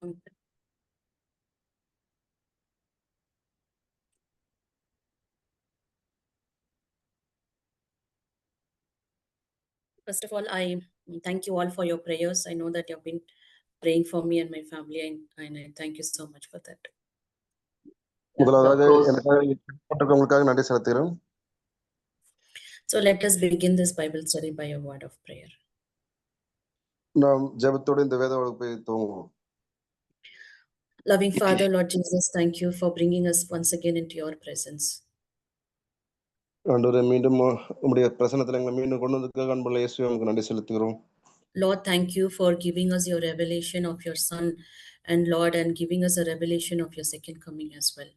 First of all, I thank you all for your prayers. I know that you've been praying for me and my family, and I thank you so much for that. முதலாவதாக எனக்காக நன்றி செலுத்துகிறேன். So let us begin this Bible study by a word of prayer. நாம் ஜெபத்தோடு இந்த வேத வகுப்பை துவங்குவோம். Loving Father, Lord Jesus, thank you for bringing us once again into your presence. ஆண்டவரே, மீண்டும் உம்முடைய பிரசன்னத்தில் எங்களை மீண்டும் கொண்டு வந்ததுக்காக அன்புள்ள இயேசுவே உங்களுக்கு நன்றி செலுத்துகிறோம். Lord, thank you for giving us your revelation of your Son, and Lord, and giving us a revelation of your second coming as well.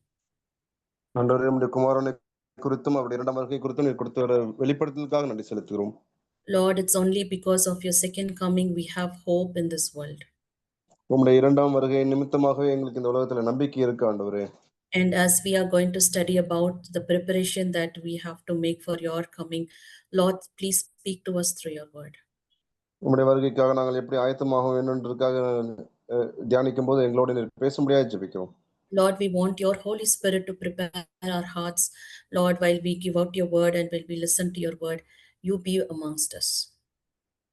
ஆண்டவரே, உம்முடைய குமாரனை குறித்தும் அவருடைய இரண்டாம் வருகை குறித்தும் நீர் கொடுத்த ஒரு வெளிப்படுத்தலுக்காக நன்றி செலுத்துகிறோம். Lord, it's only because of your second coming we have hope in this world. உம்முடைய இரண்டாம் வருகை நிமித்தமாகவே எங்களுக்கு இந்த உலகத்துல நம்பிக்கை இருக்கு ஆண்டவரே. And as we are going to study about the preparation that we have to make for your coming, Lord, please speak to us through your word. உம்முடைய வருகைக்காக நாங்கள் எப்படி ஆயத்தமாக வேண்டும்ன்றதுக்காக தியானிக்கும் போது எங்களோட நீர் பேசும்படியாக ஜெபிக்கிறோம். Lord, we want your Holy Spirit to prepare our hearts, Lord, while we give out your word and while we listen to your word, you be amongst us.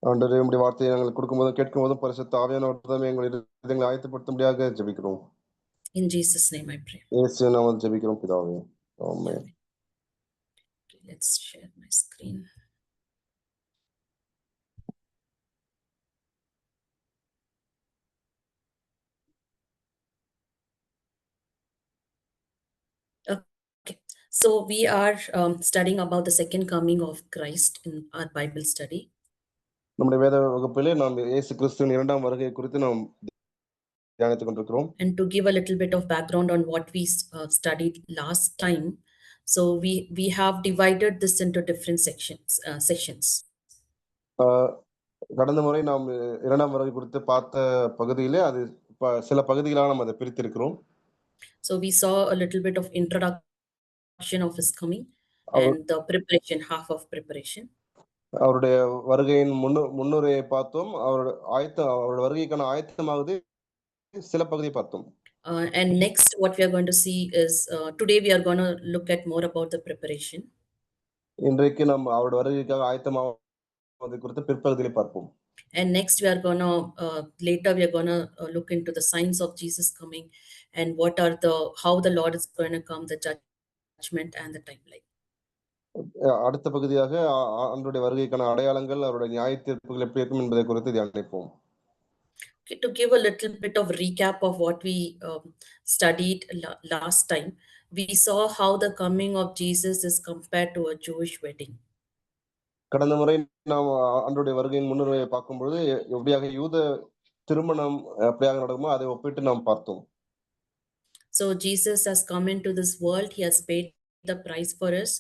ஆண்டவரே, உம்முடைய வார்த்தையை நாங்கள் கொடுக்கும்போதும் கேட்கும்போதும் பரிசுத்த ஆவியானவர் தாமே எங்களை ஆயத்தப்படுத்தும்படியாக ஜெபிக்கிறோம். In Jesus' name I pray. இயேசுவின் நாமத்தில் ஜெபிக்கிறோம் பிதாவே. ஆமென். Let's share my screen. Okay, so we are studying about the second coming of Christ in our Bible study. நம்முடைய வேத வகுப்பிலே நாம் இயேசு கிறிஸ்துவின் இரண்டாம் வருகை குறித்து நாம் தியானித்துக் கொண்டிருக்கிறோம். And to give a little bit of background on what we studied last time, so we have divided this into different sections. கடந்த முறை நாம் இரண்டாம் வருகை குறித்து பார்த்த பகுதியிலே அது சில பகுதிகளாக நாம் அதை பிரித்திருக்கிறோம். So we saw a little bit of introduction of his coming and the preparation, half of preparation. அவருடைய வருகையின் முன்னுரையை பார்த்தோம். அவருடைய வருகைக்கான ஆயத்தமாவது சில பகுதியை பார்த்தோம். And next what we are going to see is today we are going to look at more about the preparation. இன்றைக்கு நாம் அவருடைய வருகைக்காக ஆயத்தமாவது குறித்து பிற்பகுதியில் பார்ப்போம். And next we are going to later we are going to look into the signs of Jesus coming and how the Lord is going to come, the judgment and the timeline. அடுத்த பகுதியாக ஆண்டவருடைய வருகைக்கான அடையாளங்கள், அவருடைய நியாய தீர்ப்புகள் எப்படி இருக்கும் என்பதை குறித்து தியானிப்போம். To give a little bit of recap of what we studied last time, we saw how the coming of Jesus is compared to a Jewish wedding. கடந்த முறை நாம் ஆண்டவருடைய வருகையின் முன்னுரையை பார்க்கும்போது எப்படியாக யூத திருமணம் எப்படியாக நடக்குமோ அதை ஒப்பிட்டு நாம் பார்த்தோம். So Jesus has come into this world, he has paid the price for us,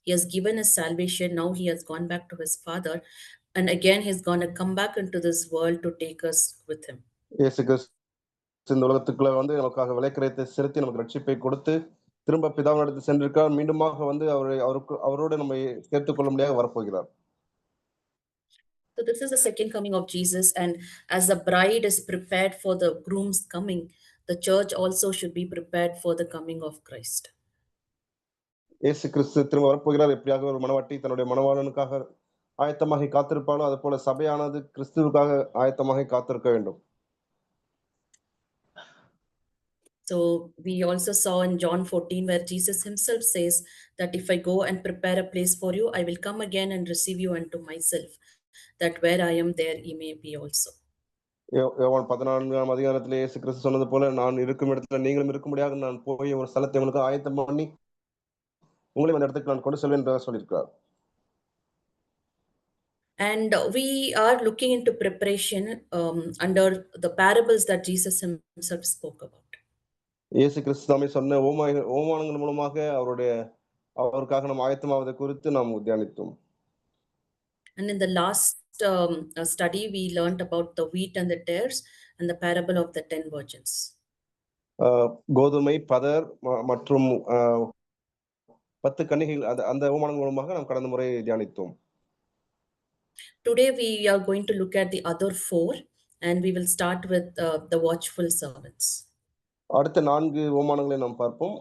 he has given us salvation, now he has gone back to his Father, and again he's going to come back into this world to take us with him. இயேசு கிறிஸ்து இந்த உலகத்துக்குள்ள வந்து நமக்காக விலைக்கிரயத்தை செலுத்தி நமக்கு ரட்சிப்பை கொடுத்து திரும்ப பிதாவினிடத்தில் சென்றிருக்கார். மீண்டுமாக வந்து அவரோடு நம்மை சேர்த்துக் கொள்ள முடியாத வரப்போகிறார். So this is the second coming of Jesus, and as the bride is prepared for the groom's coming, the church also should be prepared for the coming of Christ. இயேசு கிறிஸ்து திரும்ப வரப்போகிறார். எப்படியாக ஒரு மணவாட்டி தன்னுடைய மணவாளனுக்காக ஆயத்தமாக காத்திருப்பாலோ அது போல சபையானது கிறிஸ்துவுக்காக ஆயத்தமாக காத்திருக்க வேண்டும். So we also saw in John 14 where Jesus himself says that if I go and prepare a place for you, I will come again and receive you unto myself, that where I am there ye may be also. யோவான் 14ஆம் அதிகாரத்திலே இயேசு கிறிஸ்து சொன்னது போல, நான் இருக்கும் இடத்துல நீங்களும் இருக்கும்படியாக நான் போய் ஒரு ஸ்தலத்தை உங்களுக்கு ஆயத்தம் பண்ணி உங்களையும் அந்த இடத்துக்கு நான் கொண்டு செல்வேன் என்று சொல்லியிருக்கிறார். And we are looking into preparation under the parables that Jesus himself spoke about. இயேசு கிறிஸ்து தாமே சொன்ன ஓமானங்கள் மூலமாக அவருக்காக நாம் ஆயத்தமாவதை குறித்து நாம் தியானித்தோம். And in the last study we learned about the wheat and the tares and the parable of the 10 virgins. கோதுமை, பதர் மற்றும் 10 கன்னிகைகள், அந்த ஓமானங்கள் மூலமாக நாம் கடந்த முறை தியானித்தோம். Today we are going to look at the other 4, and we will start with the watchful servants. அடுத்த 4 ஓமானங்களை நாம் பார்ப்போம்.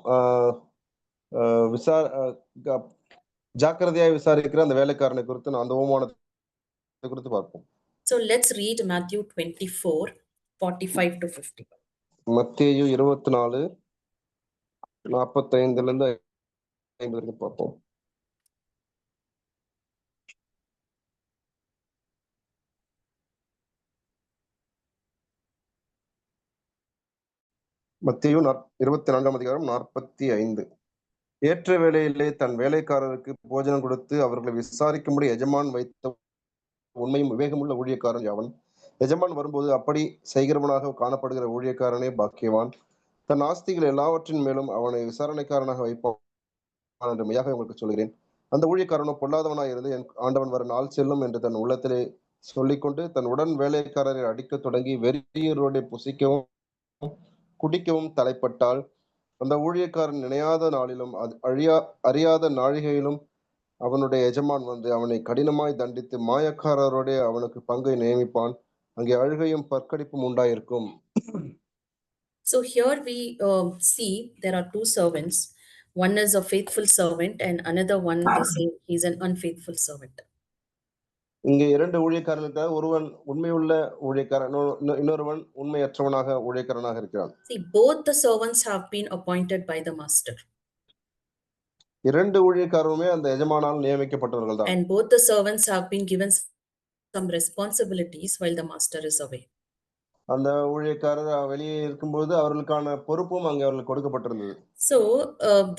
ஜாக்கிரதையாய் விசாரிக்கிற அந்த வேலைக்காரனை குறித்து அந்த ஓமானத்தை குறித்து பார்ப்போம். So let's read Matthew 24, 45 to 50. மத்தேயு 24, 45 லிருந்து 50 வரைக்கும் பார்ப்போம். மத்தேயு 24ஆம் அதிகாரம் 45. ஏற்ற வேளையிலே தன் வேலைக்காரருக்கு போஜனம் கொடுத்து அவர்களை விசாரிக்கும்படி எஜமான் வைத்த உண்மையும் விவேகமுள்ள ஊழியக்காரன் யாவன். எஜமான் வரும்போது அப்படி செய்கிறவனாக காணப்படுகிற ஊழியக்காரனே பாக்கியவான். தன் ஆஸ்திகள் எல்லாவற்றின் மேலும் அவனை விசாரணைக்காரனாக வைப்பான் என்று மெய்யாக உங்களுக்கு சொல்கிறேன். அந்த ஊழியக்காரனோ பொல்லாதவனாய் இருந்து என் ஆண்டவன் வர நாள் செல்லும் என்று தன் உள்ளத்திலே சொல்லிக்கொண்டு தன் உடன் வேலைக்காரரை அடிக்க தொடங்கி வெறியரோடு புசிக்கவும் குடிக்கவும் தலைப்பட்டால் அந்த ஊழியக்காரன் நினையாத நாளிலும் அறியாத நாழிகையிலும் அவனுடைய எஜமான் வந்து அவனை கடினமாய் தண்டித்து மாயக்காரரோட அவனுக்கு பங்கை நியமிப்பான். அங்கே அழுகையும் பற்கடிப்பும் உண்டாயிருக்கும். So here we see there are two servants. One is a faithful servant and another one they say he's an unfaithful servant. இங்கே 2 ஊழியக்காரர்கள், ஒருவன் உண்மையுள்ள ஊழியக்காரன், இன்னொருவன் உண்மையற்றவனாக ஊழியக்காரனாக இருக்கிறான். See, both the servants have been appointed by the master. 2 ஊழியக்காரருமே அந்த எஜமானால் நியமிக்கப்பட்டவர்கள் தான். And both the servants have been given some responsibilities while the master is away. அந்த ஊழியக்காரர் வெளியே இருக்கும்போது அவர்களுக்கான பொறுப்பும் அங்கே அவர்களுக்கு கொடுக்கப்பட்டிருந்தது. So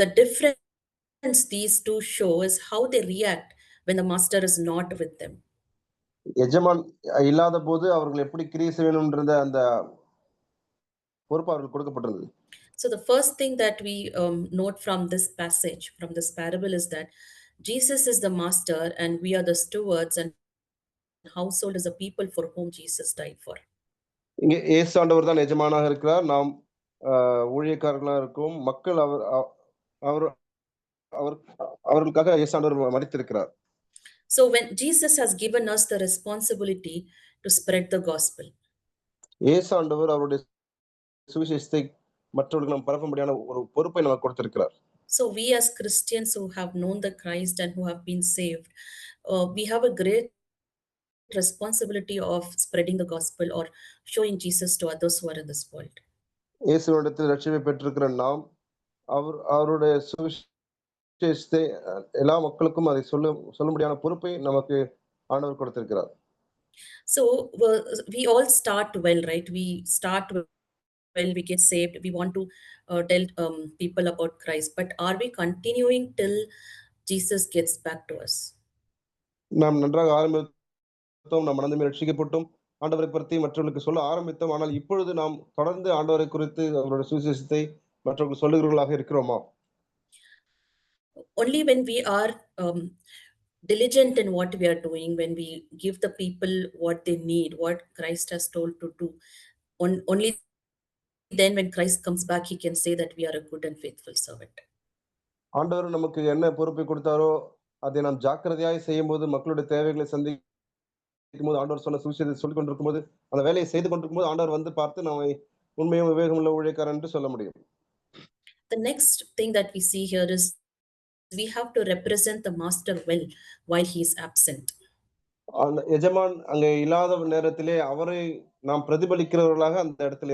the difference these two show is how they react when the master is not with them. எஜமான் இல்லாத போது அவர்கள் எப்படி கிரியை செய்யணும்ன்றத அந்த பொறுப்பு அவர்களுக்கு கொடுக்கப்பட்டிருந்தது. So the first thing that we note from this passage, from this parable, is that Jesus is the master and we are the stewards, and household is the people for whom Jesus died for. இங்கே இயேசு ஆண்டவர் தான் எஜமானாக இருக்கிறார், நாம் ஊழியக்காரர்களாக இருக்கோம். மக்கள் அவர்களுக்காக இயேசு ஆண்டவர் மரித்திருக்கிறார். So when Jesus has given us the responsibility to spread the gospel, இயேசு ஆண்டவர் அவருடைய சுவிசேஷத்தை மற்றவர்களுக்கு நாம் பரப்பும்படியான ஒரு பொறுப்பை நமக்கு கொடுத்திருக்கிறார். So we as Christians who have known the Christ and who have been saved, we have a great responsibility of spreading the gospel or showing Jesus to others who are in this world. இயேசுவிடத்தில் ரட்சிப்பை பெற்றிருக்கிற நாம் அவருடைய சுவிசேஷத்தை எல்லா மக்களுக்கும் அதை சொல்லும்படியான பொறுப்பை நமக்கு ஆண்டவர் கொடுத்திருக்கிறார். So we all start well, right? We start well, we get saved, we want to tell people about Christ, but are we continuing till Jesus gets back to us? நாம் நன்றாக ஆரம்பித்தோம், நம் மனதுமே ரட்சிக்கப்பட்டோம், ஆண்டவரை பற்றி மற்றவர்களுக்கு சொல்ல ஆரம்பித்தோம். ஆனால் இப்பொழுது நாம் தொடர்ந்து ஆண்டவரை குறித்து அவருடைய சுவிசேஷத்தை மற்றவர்களுக்கு சொல்லுகிறவர்களாக இருக்கிறோமா? Only when we are diligent in what we are doing, when we give the people what they need, what Christ has told to do, only then when Christ comes back, he can say that we are a good and faithful servant. ஆண்டவர் நமக்கு என்ன பொறுப்பை கொடுத்தாரோ அதை நாம் ஜாக்கிரதையாய் செய்யும்போது, மக்களுடைய தேவைகளை சந்திக்கும் போது, ஆண்டவர் சொன்ன சுவிசேஷத்தை சொல்லிக் கொண்டிருக்கும் போது, அந்த வேலையை செய்து கொண்டிருக்கும் போது ஆண்டவர் வந்து பார்த்து நம்மை உண்மையும் விவேகமுள்ள ஊழியக்காரன் என்று சொல்ல முடியும். The next thing that we see here is we have to represent the master well while he is absent. அந்த எஜமான் அங்கே இல்லாத நேரத்திலே அவரை நாம் பிரதிபலிக்கிறவர்களாக அந்த இடத்துல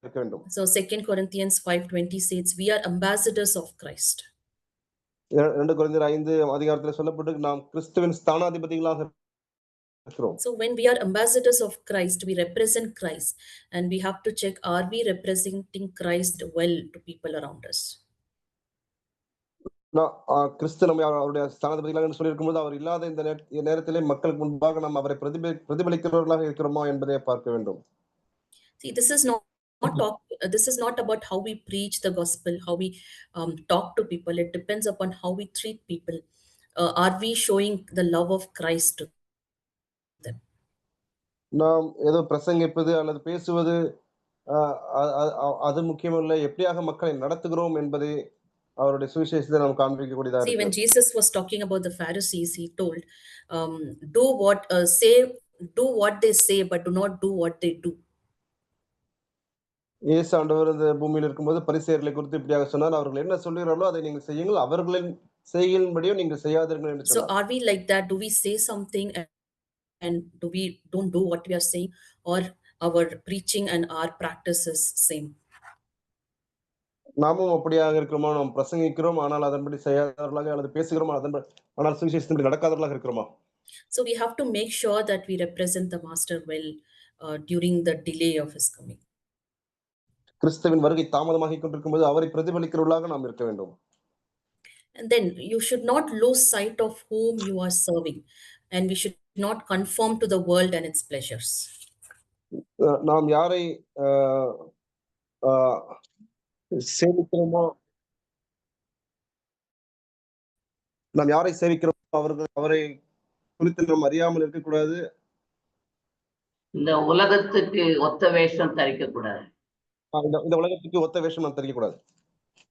இருக்க வேண்டும். So 2 Corinthians 5:20 says we are ambassadors of Christ. 2 கொரிந்தியர் 5 அதிகாரத்தில் சொல்லப்பட்டு நாம் கிறிஸ்துவின் ஸ்தானாதிபதிகளாக இருக்கிறோம். So when we are ambassadors of Christ, we represent Christ, and we have to check, are we representing Christ well to people around us? கிறிஸ்து நம்ம அவருடைய ஸ்தானாதிபதிகளாக சொல்லியிருக்கும்போது அவர் இல்லாத இந்த நேரத்திலே மக்களுக்கு முன்பாக நாம் அவரை பிரதிபலிக்கிறவர்களாக இருக்கிறோமா என்பதை பார்க்க வேண்டும். See, this is not about how we preach the gospel, how we talk to people. It depends upon how we treat people. Are we showing the love of Christ to them? நாம் ஏதோ பிரசங்கிப்பது அல்லது பேசுவது அது முக்கியமில்லை, எப்படியாக மக்களை நடத்துகிறோம் என்பதை அவருடைய சுவிசேஷத்தை நாம் காண்பிக்கக்கூடியதாக. See, when Jesus was talking about the Pharisees, he told, do what, say do what they say but do not do what they do. இயேசு ஆண்டவர் இந்த பூமியில் இருக்கும்போது பரிசேயர்களை குறித்து இப்படியாக சொன்னார். அவர்கள் என்ன சொல்லுகிறார்களோ அதை நீங்கள் செய்யுங்கள். அவர்களின் செய்கையின்படியும் நீங்கள் செய்யாதீர்கள் என்று So சொன்னார். are we like that? Do we say something and do we don't do what we are saying, or our preaching and our practice is same? நாமும் அப்படியாக இருக்கிறோமா? நாம் பிரசங்கிக்கிறோம், ஆனால் அதன்படி செய்யாதவர்களாக, அல்லது பேசுகிறோம், ஆனால் சுவிசேஷத்தின்படி நடக்காதவர்களாக இருக்கிறோமா? So we have to make sure that we represent the master well during the delay of his coming. கிறிஸ்துவின் வருகை தாமதமாகிக் கொண்டிருக்கும்போது அவரை பிரதிபலிக்கிறவர்களாக நாம் இருக்க வேண்டும். And then you should not lose sight of whom you are serving, and we should not conform to the world and its pleasures. நாம் யாரை சேவிக்கிறோமோ நாம் யாரை சேவிக்கிறோமோ அவரை குறித்து நாம் அறியாமல் இருக்கக்கூடாது. இந்த உலகத்துக்கு ஒத்த வேஷம் தரிக்க கூடாது. இந்த உலகத்துக்கு ஒத்த வேஷம் நாம் தரிக்கக்கூடாது.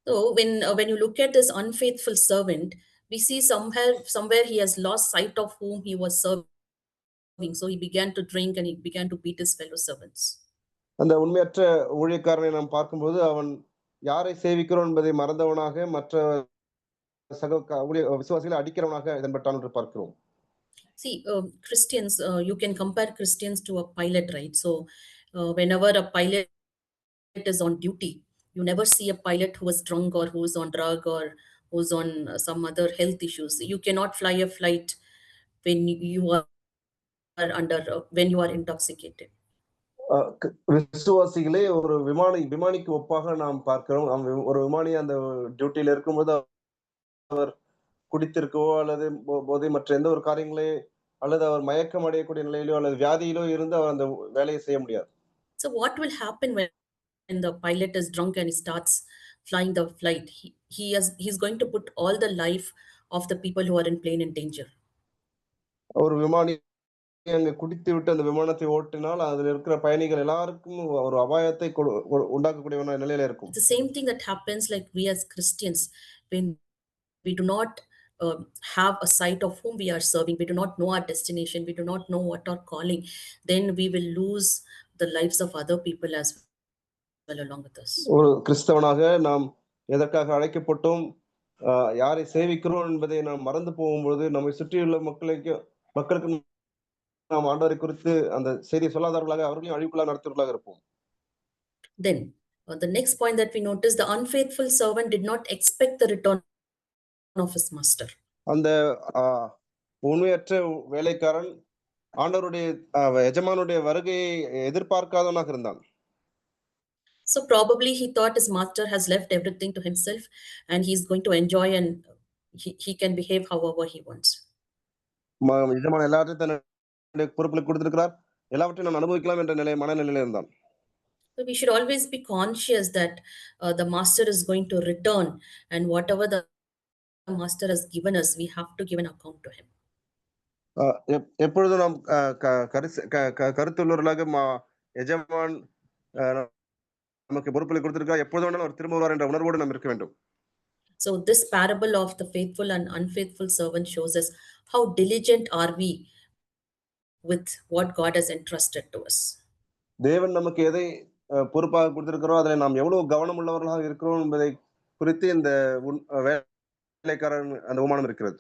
So when you look at this unfaithful servant, we see somewhere he has lost sight of whom he was serving. So he began to drink and he began to beat his fellow servants. அந்த உண்மையற்ற ஊழியக்காரனை நாம் பார்க்கும்போது அவன் யாரை சேவிக்கிறோம் என்பதை மறந்தவனாக மற்ற விசுவாசிகளை அடிக்கிறவனாக இதன்பட்டான் என்று பார்க்கிறோம். See, Christians, you can compare Christians to a pilot, right? So whenever a pilot is on duty, you never see a pilot who is drunk or who is on drug or who's on some other health issues. You cannot fly a flight when you are when you are intoxicated. விசுவாசிகளே ஒரு விமானிக்கு ஒப்பாக நாம் பார்க்கிறோம். ஒரு விமானி அந்த டியூட்டியில இருக்கும்போது அவர் குடித்திருக்கவோ அல்லது போதை மற்ற எந்த ஒரு காரியங்களே அல்லது அவர் மயக்கம் அடையக்கூடிய நிலையிலோ அல்லது வியாதியிலோ இருந்து அவர் அந்த வேலையை செய்ய முடியாது. So what will happen when the pilot is drunk and he starts flying the flight? He's going to put all the life of the people who are in plane in danger. ஒரு விமானி அங்க குடித்து விட்டு அந்த விமானத்தை ஓட்டினால் அதுல இருக்கிற பயணிகள் எல்லாருக்கும் ஒரு அபாயத்தை உண்டாக்கக்கூடிய நிலையில இருக்கும். The same thing that happens like we as Christians, when we do not have a sight of whom we are serving, we do not know our destination, we do not know what our calling, then we will lose the lives of other people as well along with us. ஒரு கிறிஸ்தவனாக நாம் எதற்காக அழைக்கப்பட்டோம், யாரை சேவிக்கிறோம் என்பதை நாம் மறந்து போகும்போது நம்மை சுற்றியுள்ள மக்களுக்கு நாம் ஆண்டவரை குறித்து அந்த செய்தியை சொல்லாதவர்களாக அவர்களையும் அழிவுக்குள்ளாக நடத்துவர்களாக இருப்போம். Then the next point that we notice, the unfaithful servant did not expect the return of his master. அந்த உண்மையற்ற வேலைக்காரன் ஆண்டவருடைய எஜமானுடைய வருகையை எதிர்பார்க்காதவனாக இருந்தான். So probably he thought his master has left everything to himself and he's going to enjoy and he can behave however he wants. எஜமான் எல்லாத்தையும் தன்னுடைய பொறுப்புல கொடுத்திருக்கிறார், எல்லாவற்றையும் நான் அனுபவிக்கலாம் என்ற மனநிலையில இருந்தான். So we should always be conscious that the master is going to return, and whatever the master has given us, we have to give an account to him. எப்பொழுதும் நாம் கருத்துள்ளவர்களாக எஜமான் நமக்கு பொறுப்புகளை கொடுத்திருக்கிறார், எப்பொழுதும் அவர் திரும்ப வருவார் என்ற உணர்வோடு நாம் இருக்க வேண்டும். So this parable of the faithful and unfaithful servant shows us how diligent are we with what God has entrusted to us. தேவன் நமக்கு எதை பொறுப்பாக கொடுத்திருக்கிறோம் அதில் நாம் எவ்வளவு கவனம் உள்ளவர்களாக இருக்கிறோம் என்பதை குறித்து இந்த வேலைக்காரன் அந்த உமானம் இருக்கிறது.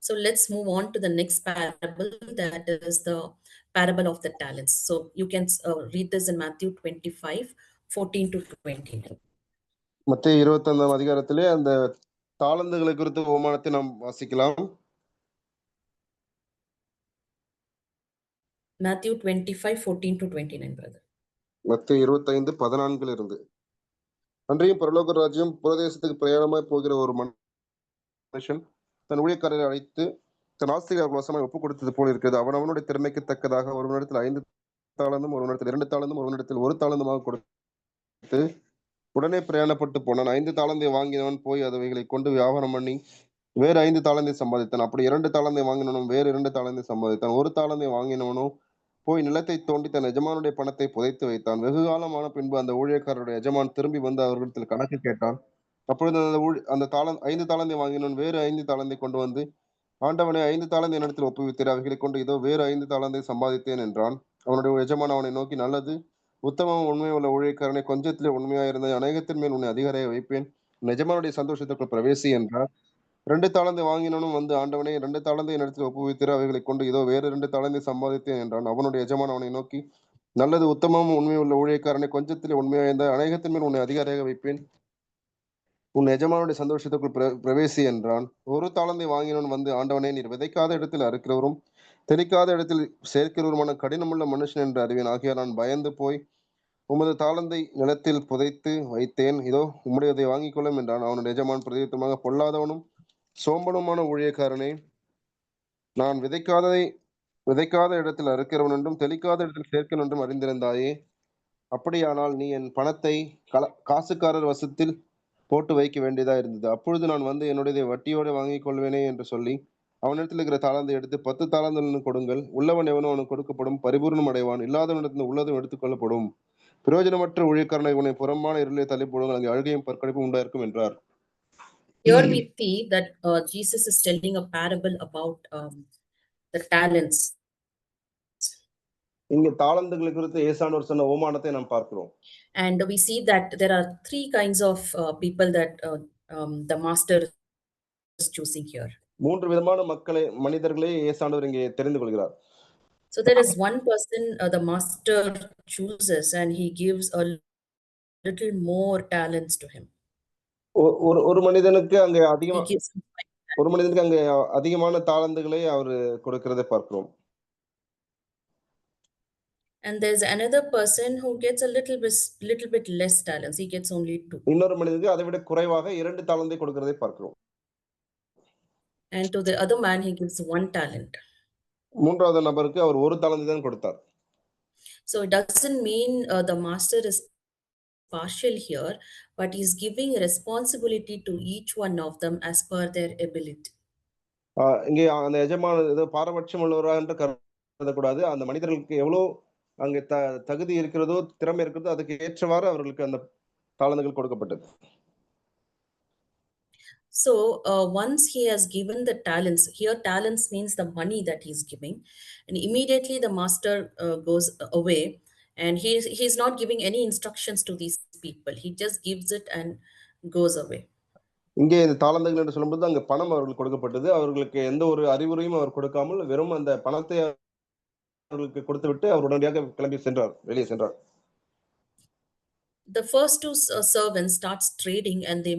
So let's move on to the next parable, that is the parable of the talents. So you can read this in Matthew 25:14-20. மத்தேயு 25ஆம் அதிகாரத்திலே அந்த தாளந்துகளை குறித்த உமானத்தை நாம் வாசிக்கலாம். Matthew 25:14-29, brother. மத்தேயு 25:14 இருந்து. அன்றையும் பரலோக ராஜ்யம் புரதேசத்துக்கு பிரயாணமாய் போகிற ஒரு மனுஷன் தன் ஊழியக்காரரை அழைத்து தன் ஆசிரியர் வசமாய் ஒப்புக் கொடுத்தது போல இருக்கிறது. அவனுடைய திறமைக்கு தக்கதாக ஒருவனிடத்தில் 5 தாளந்தும் ஒருவனிடத்தில் 2 தாளந்தும் ஒருவனிடத்தில் 1 தாளந்துமாக கொடுத்து உடனே பிரயாணப்பட்டு போனான். 5 தாளந்தை வாங்கினவன் போய் அவைகளை கொண்டு வியாபாரம் பண்ணி வேறு 5 தாளந்தை சம்பாதித்தான். அப்படி 2 தாளந்தை வாங்கினவனும் வேறு 2 தாளந்தை சம்பாதித்தான். 1 தாளந்தை வாங்கினவனும் போய் நிலத்தை தோண்டி தன் எஜமானுடைய பணத்தை புதைத்து வைத்தான். வெகு காலமான பின்பு அந்த ஊழியக்காரருடைய எஜமான் திரும்பி வந்து அவர்களிடத்தில் கணக்கு கேட்டான். அப்பொழுது அந்த 5 தாளந்தை வாங்கினவன் வேறு 5 தாளந்தை கொண்டு வந்து ஆண்டவனே 5 தாலந்தை என்னிடத்தில் ஒப்புவித்தீர். அவைகளைக் கொண்டு இதோ வேறு 5 தாலந்தை சம்பாதித்தேன் என்றான். அவனுடைய எஜமான் அவனை நோக்கி, நல்லது, உத்தமமும் உண்மையுள்ள ஊழியக்காரனே, கொஞ்சத்திலே உண்மையாயிருந்தாய், அநேகத்தின் மேல் உன்னை அதிகாரியாக வைப்பேன். உன் எஜமானுடைய சந்தோஷத்திற்குள் பிரவேசி என்றார். 2 தாலந்தை வாங்கினவனும் வந்து, ஆண்டவனே, 2 தாலந்தை என்னிடத்தில் ஒப்புவித்தீர். அவைகளைக் கொண்டு இதோ வேறு 2 தாலந்தை சம்பாதித்தேன் என்றான். அவனுடைய எஜமான் அவனை நோக்கி, நல்லது, உத்தமமும் உண்மையுள்ள ஊழியக்காரனே, கொஞ்சத்திலே உண்மையாயிருந்தாய், அநேகத்தின் மேல் உன்னை அதிகாரியாக வைப்பேன். உன் எஜமானுடைய சந்தோஷத்துக்குள் பிரவேசி என்றான். 1 தாலந்தை வாங்கினவன் வந்து, ஆண்டவனே, நீர் விதைக்காத இடத்தில் அறுக்கிறவரும் தெளிக்காத இடத்தில் சேர்க்கிறவருமான கடினமுள்ள மனுஷன் என்று அறிவேன். ஆகையால் நான் பயந்து போய் உமது தாளந்தை நிலத்தில் புதைத்து வைத்தேன். இதோ உம்முடையதை வாங்கிக் கொள்ளும் என்றான். அவனுடைய எஜமான் பிரதியுத்தரமாக, பொல்லாதவனும் சோம்பனுமான ஊழியக்காரனே, நான் விதைக்காத இடத்தில் அறுக்கிறவன் என்றும் தெளிக்காத இடத்தில் சேர்க்கிறவன் என்றும் அறிந்திருந்தாயே. அப்படியானால் நீ என் பணத்தை காசுக்காரர் வசத்தில் போட்டு வைக்க வேண்டியதா இருந்தது. அப்பொழுது நான் வந்து என்னுடையதை வட்டியோடு வாங்கிக் கொள்வேனே என்று சொல்லி அவனிடத்தில் இருக்கிற தாளந்தை எடுத்து 10 தாளந்துகளும் கொடுங்கள். உள்ளவன் எவனோ அவனுக்கு கொடுக்கப்படும், பரிபூர்ணம் அடைவான். இல்லாதவனிடத்தில் உள்ளதும் எடுத்துக் கொள்ளப்படும். பிரயோஜனமற்ற ஊழியக்காரனை உன்னை புறம்பான இருளிலே தள்ளி போடுங்கள், அங்கே அழுகையும் பற்கடிப்பும் உண்டாயிருக்கும் என்றார். Here we see that Jesus is telling a parable about the talents. இங்கே தாளந்துகளை குறித்து ஏசானவர் சொன்ன ஓமானத்தை நாம் பார்க்கிறோம். And we see that there are 3 kinds of people that the master is choosing here. 3 விதமான மனிதர்களை ஏசானவர் இங்கே தெரிந்து கொள்கிறார். So there is one person the master chooses and he gives a little more talents to him. ஒரு மனிதனுக்கு அங்கே He gives him 5 talents. ஒரு மனிதனுக்கு அங்கே அதிகமான தாளந்துகளை அவர் கொடுக்கிறதை பார்க்கிறோம். And there's another person who gets a little bit less talents. He gets only 2. இன்னொரு மனிதனுக்கு அதை விட குறைவாக 2 தாளந்தை கொடுக்கிறதை பார்க்கிறோம். And to the other man he gives 1 talent. மூன்றாவது நபருக்கு அவர் 1 தாளந்தை தான் கொடுத்தார். So it doesn't mean the master is partial here, but he's giving responsibility to each one of them as per their ability. இங்கே அந்த எஜமான் ஏதோ பாரபட்சம் உள்ளவரா என்று கருதக்கூடாது. அந்த மனிதர்களுக்கு எவ்வளவு அங்கே தகுதி இருக்கிறதோ, திறமை இருக்கிறதோ, அதுக்கு ஏற்றவாறு அவர்களுக்கு அந்த தாளந்துகள் கொடுக்கப்பட்டது. So once he has given the talents, here talents means the money that he's giving, and immediately the master goes away, and he's not giving any instructions to these people. He just gives it and goes away. இங்கே இந்த தாளந்துகள் என்று சொல்லும்போது அங்க பணம் அவர்களுக்கு கொடுக்கப்பட்டது. அவர்களுக்கு எந்த ஒரு அறிவுரையும் அவர் கொடுக்காமல் வெறும் அந்த பணத்தை அவர்களுக்கு கொடுத்துவிட்டு அவர் உடனடியாக கிளம்பி சென்றார், வெளியே சென்றார். The first 2 servants starts trading and they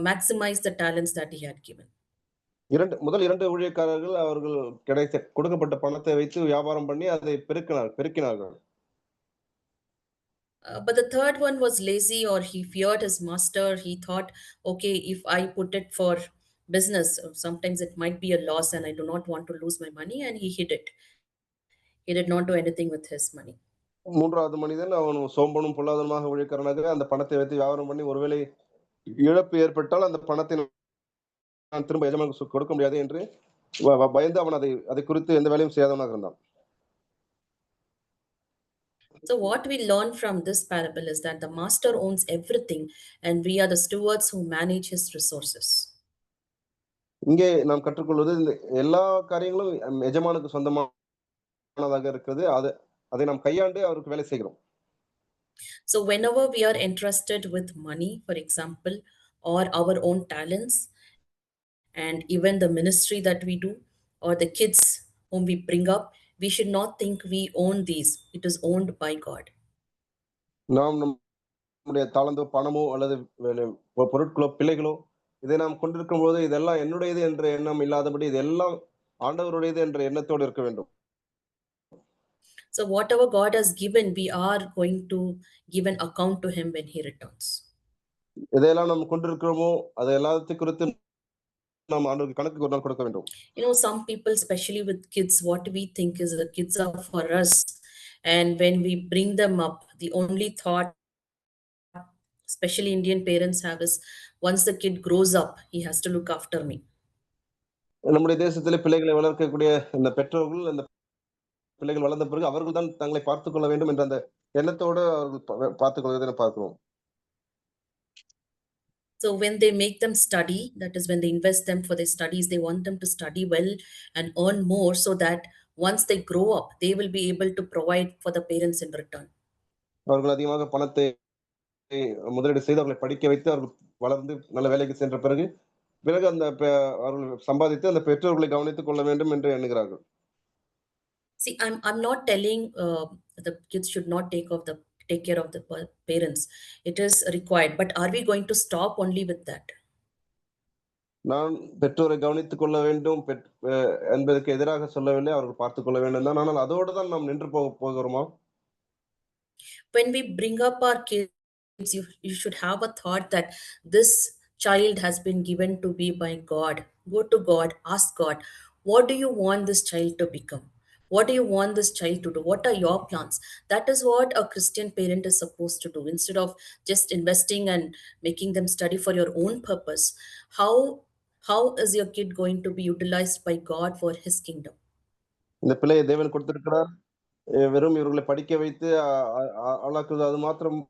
maximize the talents that he had given. முதல் 2 ஊழியக்காரர்கள் அவர்கள் கொடுக்கப்பட்ட பணத்தை வைத்து வியாபாரம் பண்ணி அதை பெருக்கினார்கள். But the third one was lazy, or he feared his master. He thought, okay, if I put it for business, sometimes it might be a loss and I do not want to lose my money, and he hid it. He did not do anything with his money. மூன்றாவது மனிதன் அவன் சோம்பனும் பொல்லாதனுமாக ஊழியக்காரனாக அந்த பணத்தை வைத்து வியாபாரம் பண்ணி ஒருவேளை இழப்பு ஏற்பட்டால் அந்த பணத்தை நான் திரும்ப எஜமானுக்கு கொடுக்க முடியாது என்று பயந்து அவன் அதை குறித்து எந்த வேலையும் செய்யாதவனாக இருந்தான். So what we learn from this parable is that the master owns everything and we are the stewards who manage his resources. இங்கே நாம் கற்றுக்கொள்வது இந்த எல்லா காரியங்களும் எஜமானுக்கு சொந்தமானதாக இருக்கிறது. அதை நாம் கையாண்டு அவருக்கு வேலை செய்கிறோம். So whenever we are entrusted with money, for example, or our own talents, and even the ministry that we do, or the kids whom we bring up, we should not think we own these. It is owned by God. நாம் நம்முடைய தாளந்தோ, பணமோ அல்லது பொருட்களோ, பிள்ளைகளோ இதை நாம் கொண்டிருக்கும் போது இதெல்லாம் என்னுடையது என்ற எண்ணம் இல்லாதபடி இதெல்லாம் ஆண்டவருடையது என்ற எண்ணத்தோடு இருக்க வேண்டும். So whatever God has given, we are going to give an account to him when he returns. எதையெல்லாம் நாம் கொண்டிருக்கிறோமோ அதை எல்லாத்தையும் குறித்து நாம் ஆண்டவருக்கு கணக்கு ஒரு நாள் கொடுக்க வேண்டும். You know, some people, especially with kids, what we think is the kids are for us, and when we bring them up, the only thought, especially Indian parents have, is once the kid grows up, he has to look after me. நம்முடைய தேசத்திலே பிள்ளைகளை வளர்க்கக்கூடிய இந்த பெற்றோர்கள் அந்த பிள்ளைகள் வளர்ந்த பிறகு அவர்கள் தான் தங்களை பார்த்துக் கொள்ள வேண்டும் என்ற அந்த எண்ணத்தோடு அவர்கள் பார்த்துக் கொள்வதை பார்க்கிறோம். So So when they make them study, that is when they invest them for their studies, they want them to study well and earn more so that once they grow up, they will be able to provide for the parents in return. அவர்கள் அதிகமாக பணத்தை முதலீடு செய்து அவர்களை படிக்க வைத்து அவர்கள் வளர்ந்து நல்ல வேலைக்கு சென்ற பிறகு பிறகு அந்த அவர்கள் சம்பாதித்து அந்த பெற்றோர்களை கவனித்துக் கொள்ள வேண்டும் என்று எண்ணுகிறார்கள். See, I'm not telling the kids should not take care of the parents. It is required, but are we going to stop only with that? நான் பெற்றோரை கவனித்துக் கொள்ள வேண்டும் என்பதற்கு எதிராக சொல்லவில்லை, அவர்கள் பார்த்துக் கொள்ள வேண்டும் தான். ஆனால் அதோடு தான் நாம் நின்று போகிறோமா? When we bring up our kids, you should have a thought that this child has been given to be by God. Go to God, ask God, what do you want this child to become? What do you want this child to do? What are your plans? That is what a Christian parent is supposed to do. Instead of just investing and making them study for your own purpose, how is your kid going to be utilized by God for his kingdom? இந்த பிள்ளையை தேவன் கொடுத்திருக்கிறார், வெறும் இவர்களை படிக்க வைத்து ஆளாக்குவது அது மாத்திரம்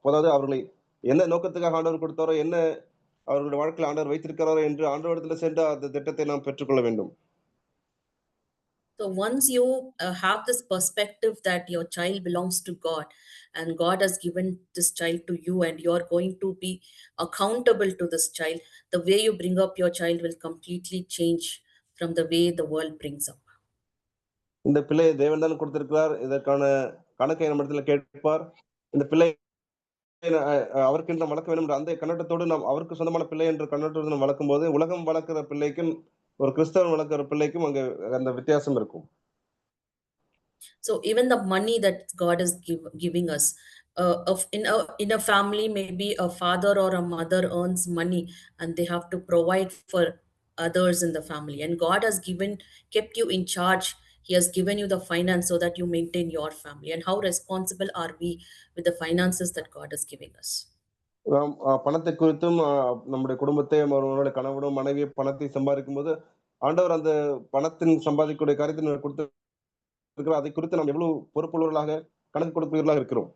போதாது. அவர்களை என்ன நோக்கத்துக்காக ஆண்டவர் கொடுத்தாரோ, என்ன அவர்களுடைய வாழ்க்கையில் ஆண்டவர் வைத்திருக்கிறாரோ என்று ஆண்டவரிடத்தில் சென்று அந்த திட்டத்தை நாம் பெற்றுக்கொள்ள வேண்டும். So once you have this perspective that your child belongs to God and God has given this child to you and you are going to be accountable to this child, the way you bring up your child will completely change from the way the world brings up. இந்த பிள்ளையை தேவன் தான் கொடுத்திருக்கிறார், இதற்கான கணக்கை நம்மிடத்தில் கேட்பார். இந்த பிள்ளை அவருக்கு நாம் வளர்க்க வேண்டும் என்ற அந்த கண்ணோட்டத்தோடு நாம் அவருக்கு சொந்தமான பிள்ளை என்ற கண்ணோட்டத்தோடு நாம் வளர்க்கும் போது உலகம் வளர்க்கிற பிள்ளைக்கும் ஒரு கிறிஸ்தவன் வளர்க்கிற பிள்ளைக்கும் அங்க அந்த வித்தியாசம் இருக்கும். So even the money that God is giving us, in a family, maybe a father or a mother earns money and they have to provide for others in the family, and God has kept you in charge. He has given you the finance so that you maintain your family. And how responsible are we with the finances that God is giving us? நாம் பணத்தை குறித்தும் நம்முடைய குடும்பத்தை அவர்களுடைய கணவனும் மனைவி பணத்தை சம்பாதிக்கும் போது ஆண்டவர் அந்த பணத்தின் சம்பாதிக்கக்கூடிய காரியத்தை கொடுத்திருக்கிறார். அதை குறித்து நாம் எவ்வளவு பொறுப்புள்ளவர்களாக கணக்கு கொடுப்பவர்களாக இருக்கிறோம்.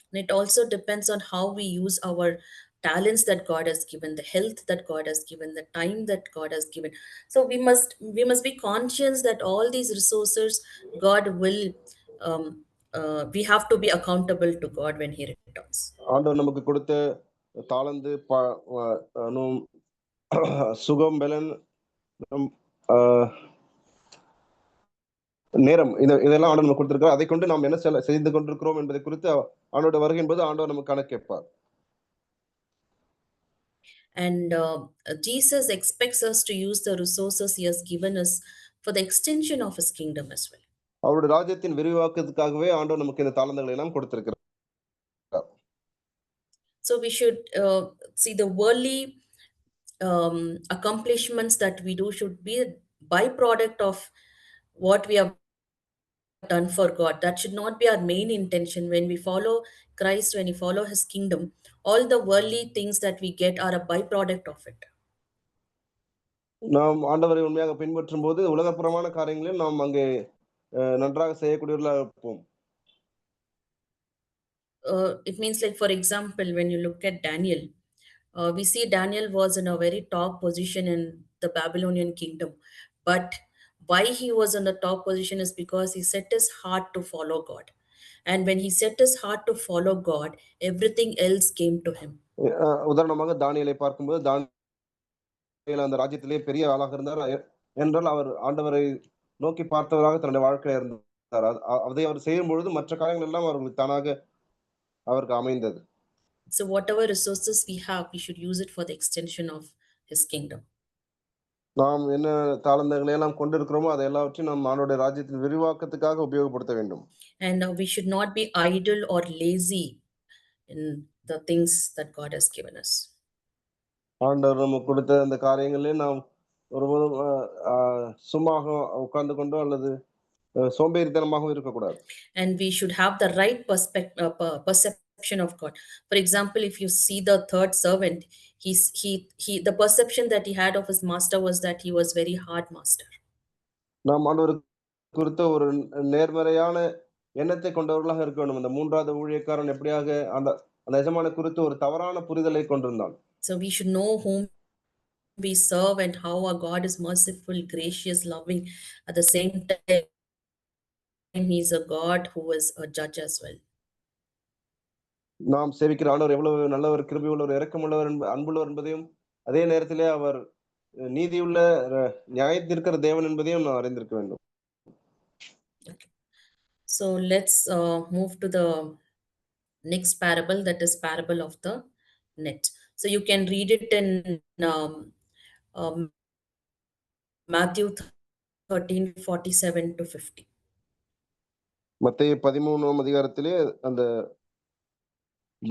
And it also depends on how we use our talents that God has given, the health that God has given, the time that God has given. So we must be conscious that all these resources God will we have to be accountable to God when he returns. ஆண்டவர் நமக்கு கொடுத்த தாளந்து சுகம் பலன் நேரம் இதெல்லாம் ஆண்டவர் நமக்கு கொடுத்திருக்கிறார். அதை கொண்டு நாம் என்ன செய்து கொண்டிருக்கிறோம் என்பதை குறித்து ஆண்டோட வருகை என்பது ஆண்டவர் நமக்கு கணக்கு கேட்பார். And Jesus expects us to use the resources he has given us for the extension of his kingdom as well. அவருடைய ராஜ்யத்தின் விரிவாக்கத்துக்காகவே ஆண்டவர் நமக்கு இந்த தாளந்துகளை எல்லாம் கொடுத்திருக்கிறார். So we should see the worldly accomplishments that we do should be a byproduct of what we have done for God. That should not be our main intention. When we follow Christ, when we follow his kingdom, all the worldly things that we get are a byproduct of it. நாம் ஆண்டவரை உண்மையாக பின்பற்றும் போது உலகப்புறமான காரியங்களில் நாம் அங்கே நன்றாக செய்யக்கூடியவர்களாக இருப்போம். It means, like, for example, when you look at Daniel, we see Daniel was in a very top position in the Babylonian kingdom, but why he was in the top position is because he set his heart to follow God. And when he set his heart to follow God, everything else came to him. உதாரணமாக தானியேலை பார்க்கும்போது தானியேல் அந்த ராஜ்யத்திலே பெரிய ஆளாக இருந்தார் என்றால் அவர் ஆண்டவரை நோக்கி பார்த்தவராக தன்னுடைய வாழ்க்கையில இருந்தார். அதை அவர் செய்யும் பொழுது மற்ற காரியங்கள் எல்லாம் அவர்களுக்கு தானாக அவருக்கு அமைந்தது. So whatever resources we have, we should use it for the extension of his kingdom. நாம் என்ன தாளந்துகளை எல்லாம் கொண்டிருக்கிறோமோ அதை எல்லாவற்றையும் நாம் ஆண்டவருடைய ராஜ்யத்தின் விரிவாக்கத்துக்காக உபயோகப்படுத்த வேண்டும். And we should not be idle or lazy in the things that God has given us. ஆண்டவர் நமக்கு கொடுத்த அந்த காரியங்களிலே நாம் ஒருபோதும் சும்மா உட்கார்ந்து கொண்டோ அல்லது சோம்பேறித்தனமாகவும் இருக்கக்கூடாது. And we should have the right perception of God. For example, if you see the third servant, the perception that he had of his master was that he was very hard master. நாம் ஆண்டவர் குறித்த ஒரு நேர்மறையான எண்ணத்தை கொண்டவர்களாக இருக்க வேண்டும். அந்த மூன்றாவது ஊழியக்காரன் எப்படியாக அந்த எஜமான குறித்து ஒரு தவறான புரிதலை கொண்டிருந்தான். So we should know whom we serve and how our God is merciful, gracious, loving. At the same time, He's a God who is a judge as well. நாம் சேவிக்கிற ஆண்டவர் எவ்வளவு நல்லவர், கிருபை உள்ளவர், இரக்கமுள்ளவர், அன்புள்ளவர் என்பதையும், அதே நேரத்திலே அவர் நீதியுள்ள நியாயத்திற்கிற தேவன் என்பதையும் நாம் அறிந்திருக்க வேண்டும். Okay. So let's move to the next parable, that is parable of the net. So you can read it in Matthew 13:47 to 50. மத்தேயு 13ஆம் அதிகாரத்திலே அந்த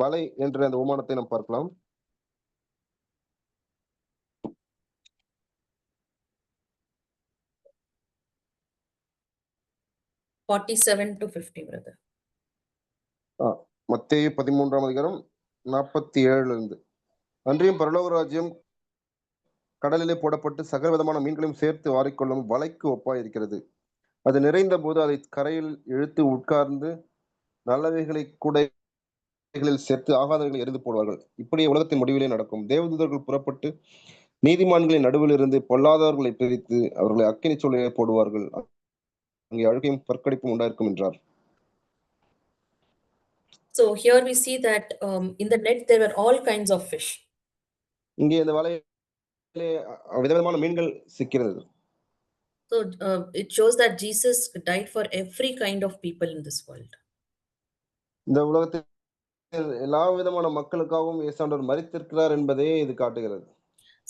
வலை என்ற அந்த உமானத்தை நாம் பார்க்கலாம். 47 to 50, brother. மத்தேயு 13ஆம் அதிகாரம் 47 இருந்து. அன்றியும் பரலோக ராஜ்யம் கடலிலே போடப்பட்டு சகல விதமான மீன்களையும் சேர்த்து வாரிக்கொள்ளும் வலைக்கு ஒப்பாயிருக்கிறது. அது நிறைந்த போது அதை கரையில் இழுத்து உட்கார்ந்து நல்லவைகளை கூடைகளில் சேர்த்து ஆகாதவைகளை எரிந்து போடுவார்கள். இப்படியே உலகத்தின் முடிவிலே நடக்கும். தேவதூதர்கள் புறப்பட்டு நீதிமான்களின் நடுவில் இருந்து பொல்லாதவர்களை பிரித்து அவர்களை அக்கினி சூளையிலே போடுவார்கள். அங்கே அழுகையும் பற்கடிப்பும் உண்டாயிருக்கும் என்றார். So here we see that in the net there were all kinds of fish. இங்கே இந்த வலையிலே விதவிதமான மீன்கள் சிக்கிறது. So it shows that Jesus died for every kind of people in this world. இந்த உலகத்தில் எல்லா விதமான மக்களுக்காகவும் இயேசுவானவர் மரித்திருக்கிறார் என்பதே இது காட்டுகிறது.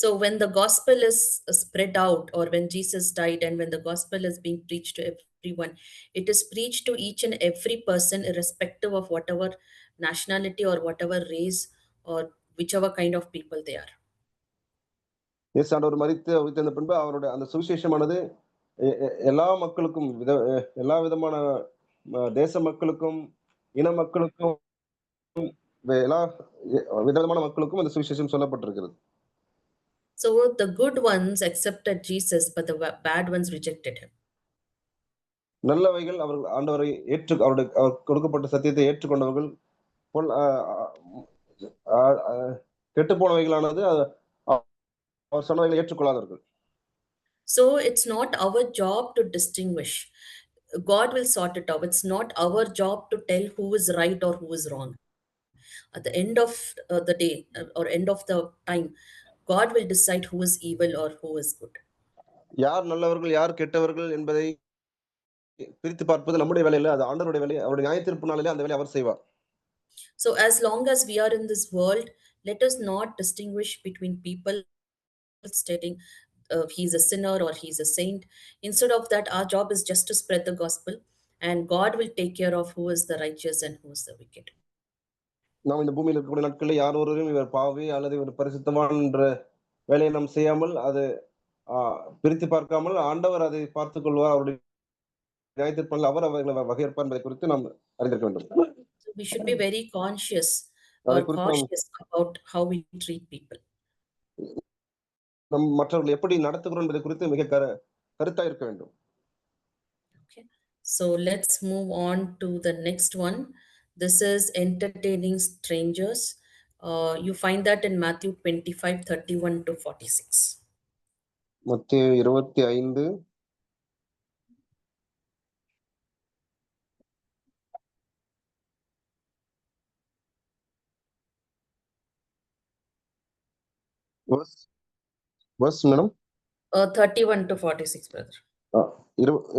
So when the gospel is spread out, or when Jesus died and when the gospel is being preached to everyone, it is preached to each and every person irrespective of whatever nationality or whatever race or whichever kind of people they are. இயேசுவானவர் மரித்து உயிர்த்தெழுந்த பின்பு அவருடைய அந்த சுவிசேஷமானது எல்லா மக்களுக்கும் எல்லா விதமான தேச மக்களுக்கும் இன மக்களுக்கும் எல்லா விதமான மக்களுக்கும் அந்த சுவிசேஷம் சொல்லப்பட்டிருக்கிறது. So the good ones accepted Jesus, but the bad ones rejected him. நல்லவைகள் அவர்கள் ஆண்டவரை அவர் கொடுக்கப்பட்ட சத்தியத்தை ஏற்றுக்கொண்டவர்கள் கெட்டு போனவைகளானது அவர் சொன்னவைகளை ஏற்றுக்கொள்ளாதவர்கள். So it's not our job to distinguish. God will sort it out. It's not our job to tell who is right or who is wrong. At the end of the day or end of the time, God will decide who is evil or who is good. யார் நல்லவர்கள் யார் கெட்டவர்கள் என்பதை பிரித்து பார்ப்பது நம்முடைய வேலை இல்லை, அது ஆண்டவருடைய வேலை. அவருடைய நியாயத்தீர்ப்பு நாளிலே அந்த வேலையை அவர் செய்வார். So as long as we are in this world, let us not distinguish between people stating he's a sinner or he's a saint. Instead of that, our job is just to spread the gospel, and God will take care of who is the righteous and who is the wicked. நாம் இந்த பூமியில் இருக்கக்கூடிய நாட்களில் யார் ஒருவரும் இவர் பாவி அல்லது இவர் பரிசுத்தவான் என்ற வேலையை நாம் செய்யாமல் அது பிரித்து பார்க்காமல் ஆண்டவர் அதை பார்த்துக் கொள்வார். அவருடைய நியாயத்தீர்ப்பில் அவர் அவர்களை வகையறுப்பார் என்பதை குறித்து நாம் அறிந்திருக்க வேண்டும். We should be very conscious or cautious about how we treat people. நம் மற்றவர்கள் எப்படி நடத்துகிறோம் என்பதை குறித்து மிக கருத்தா இருக்க வேண்டும். Okay, so let's move on to the next one. This is entertaining strangers. You find that in Matthew 25:31 to 46. மத்தேயு 25 மேடம் 31 to 46, brother.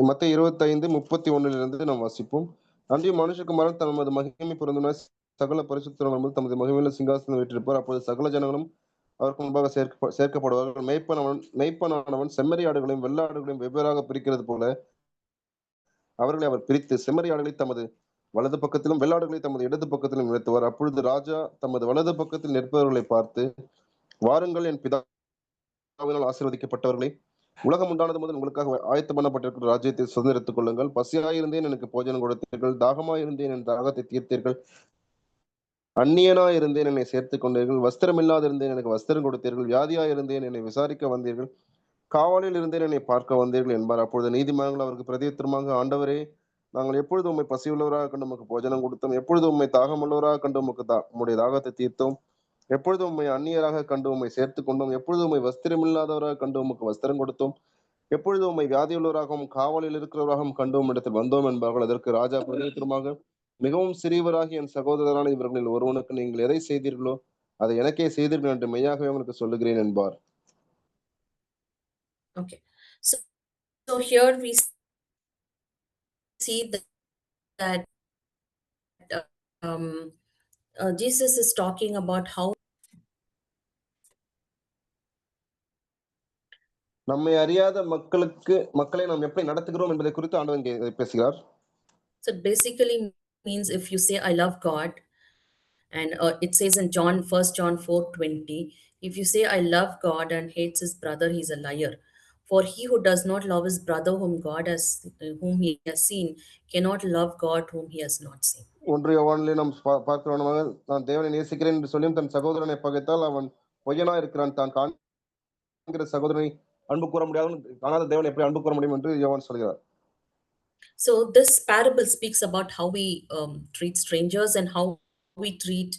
மத்தேயு 25:31 நாம் வாசிப்போம். அன்றைய மனுஷகுமாரன் தமது மகிமை பொருந்தின சகல பரிசுத்தவான்கள் தமது மகிமையுள்ள சிங்காசனம் வீற்றிருப்பார். அப்போது சகல ஜனங்களும் அவருக்கு முன்பாக சேர்க்கப்படுவார்கள். மெய்ப்பனானவன் செம்மறி ஆடுகளையும் வெள்ளாடுகளையும் வெவ்வேறாக பிரிக்கிறது போல அவர்களை அவர் பிரித்து செம்மறி ஆடுகளை தமது வலது பக்கத்திலும் வெள்ளாடுகளை தமது இடது பக்கத்திலும் நிறுத்துவார். அப்பொழுது ராஜா தமது வலது பக்கத்தில் நிற்பவர்களை பார்த்து, வாருங்கள், என் பிதாவினால் ஆசீர்வதிக்கப்பட்டவர்களை, உலகம் உண்டானது முதல் உங்களுக்காக ஆயத்தம் பண்ணப்பட்டிருக்கிற ராஜ்யத்தை சுதந்திரத்துக் கொள்ளுங்கள். பசியாயிருந்தேன், எனக்கு போஜனம் கொடுத்தீர்கள். தாகமாயிருந்தேன், என் தாகத்தை தீர்த்தீர்கள். அந்நியனாயிருந்தேன், என்னை சேர்த்துக் கொண்டீர்கள். வஸ்திரம் இல்லாதிருந்தேன், எனக்கு வஸ்திரம் கொடுத்தீர்கள். வியாதியாயிருந்தேன், என்னை விசாரிக்க வந்தீர்கள். காவலில் இருந்தேன், என்னை பார்க்க வந்தீர்கள் என்பார். அப்பொழுது நீதிமான்கள் அவருக்கு பிரதியுத்தரமாக, ஆண்டவரே, நாங்கள் எப்பொழுது உம்மை பசியுள்ளவராக கண்டு உமக்கு போஜனம் கொடுத்தோம், எப்பொழுது உம்மை தாகமுள்ளவராக கண்டு உமக்கு உம்முடைய தாகத்தை தீர்த்தோம், எப்பொழுது உம்மை அந்நியராக கண்டு உம்மை சேர்த்துக் கொண்டோம், எப்பொழுது உம்மை வஸ்திரமில்லாதவராக கண்டு உமக்கு வஸ்திரம் கொடுத்தோம், எப்பொழுது உம்மை வியாதியுள்ளவராகவும் காவலில் இருக்கிறவராகவும் கண்டு உம்மிடத்தில் வந்தோம் என்பார்கள். அதற்கு ராஜா பிரதித்திரமாக, மிகவும் சிறியவராகி என் சகோதரரான இவர்களில் ஒருவனுக்கு நீங்கள் எதை செய்தீர்களோ அதை எனக்கே செய்தீர்கள் என்று மெய்யாகவே உங்களுக்கு சொல்லுகிறேன் என்பார். Okay. So here we see that Jesus is talking about how நம்மை அறியாத மக்களை நாம் எப்படி நடத்துகிறோம் என்பதை குறித்து ஆண்டவன் பேசுகிறார். So it basically means if you say I love God, and it says in First John 4:20, if you say I love God and hates his brother, he's a liar. For he who does not love his brother whom he has seen cannot love God whom he has not seen. 1 யோவானிலே நாம் பார்க்கிறோம், நான் தேவனை நேசிக்கிறேன் என்று சொல்லியும் தன் சகோதரனை பகைத்தால் அவன் பொய்யனா இருக்கிறான். தான் காண்கிற சகோதரனை அன்பு கூற முடியாது, காணாத தேவனை எப்படி அன்பு கூற முடியும் என்று யோவான் சொல்கிறார். So this parable speaks about how we treat strangers and how we treat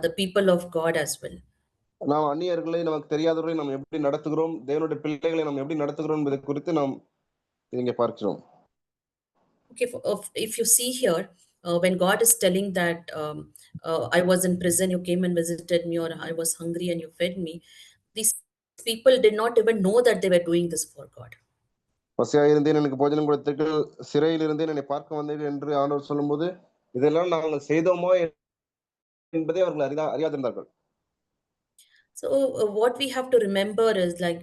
the people of God as well. நாம் அந்நியர்களை, நமக்கு தெரியாதவர்களை நாம் எப்படி நடத்துகிறோம், தேவனுடைய பிள்ளைகளை நாம் எப்படி நடத்துகிறோம் என்பதை குறித்து நாம் இங்கே பார்க்கிறோம். Okay, if you see here, when God is telling that I was in prison, you came and visited me, or I was hungry and you fed me, these people did not even know that they were doing this for God. பசியாயிருந்தேன் எனக்கு போஜனம் கொடுத்தீர்கள், சிறையில் இருந்தேன் என்னை பார்க்க வந்தீர்கள் என்று ஆண்டவர் சொல்லும்போது இதெல்லாம் நாங்கள் செய்தோமோ என்பதை அவர்கள் அறியாதிருந்தார்கள். So what we have to remember is like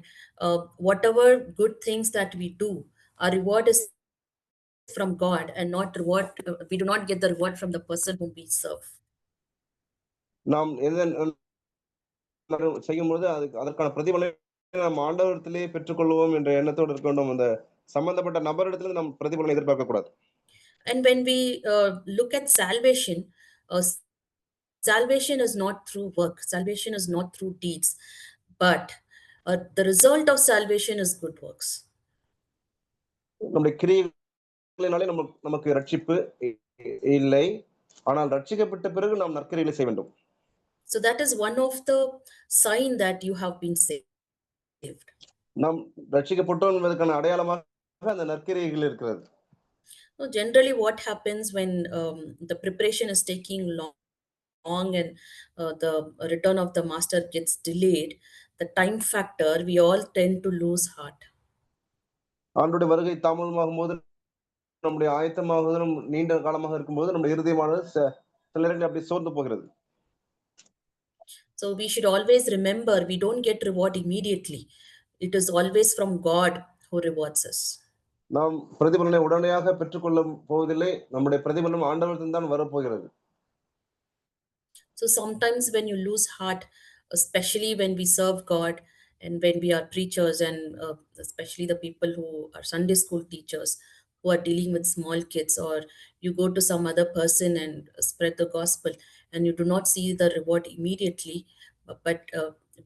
whatever good things that we do, our reward is from God and not reward. We do not get the reward from the person whom we serve. நாம் செய்யும்போது அதற்கான பிரதிபலனை நாம் ஆண்டவரிடத்திலே பெற்றுக்கொள்வோம் என்ற எண்ணத்தோடு இருக்க வேண்டும். அந்த சம்பந்தப்பட்ட நபரிடத்திலிருந்து நாம் பிரதிபலனை எதிர்பார்க்க கூடாது. And when we look at salvation, salvation is not through work, salvation is not through deeds, but the result of salvation is good works. நம்முடைய கிரியைகளினாலே நமக்கு ரட்சிப்பு இல்லை, ஆனால் ரட்சிக்கப்பட்ட பிறகு நாம் நற்கிரியைகளை செய்ய வேண்டும். So that is one of the sign that you have been saved. நாம் ரட்சிக்கப்பட்டோம் என்பதற்கான அடையாளமாக அந்த நற்கிரியைகள் இருக்கிறது. So generally what happens when the preparation is taking long and the return of the master gets delayed, the time factor, we all tend to lose heart. ஆண்டவருடைய வருகை தாமதமாகும் போது, நம்முடைய ஆயத்தமாகுவதும் நீண்ட காலமாக இருக்கும்போது நம்முடைய இருதயமானது சில நேரங்களில் அப்படி சோர்ந்து போகிறது. So we should always remember we don't get reward immediately. It is always from God who rewards us. நாம் பிரதிபலனை உடனடியாக பெற்றுக்கொள்ள போவதில்லை, நம்முடைய பிரதிபலன் ஆண்டவரிடம் தான் வரப்போகிறது. So sometimes when you lose heart, especially when we serve God and when we are preachers and especially the people who are Sunday school teachers who are dealing with small kids, or you go to some other person and spread the gospel and you do not see the reward immediately, but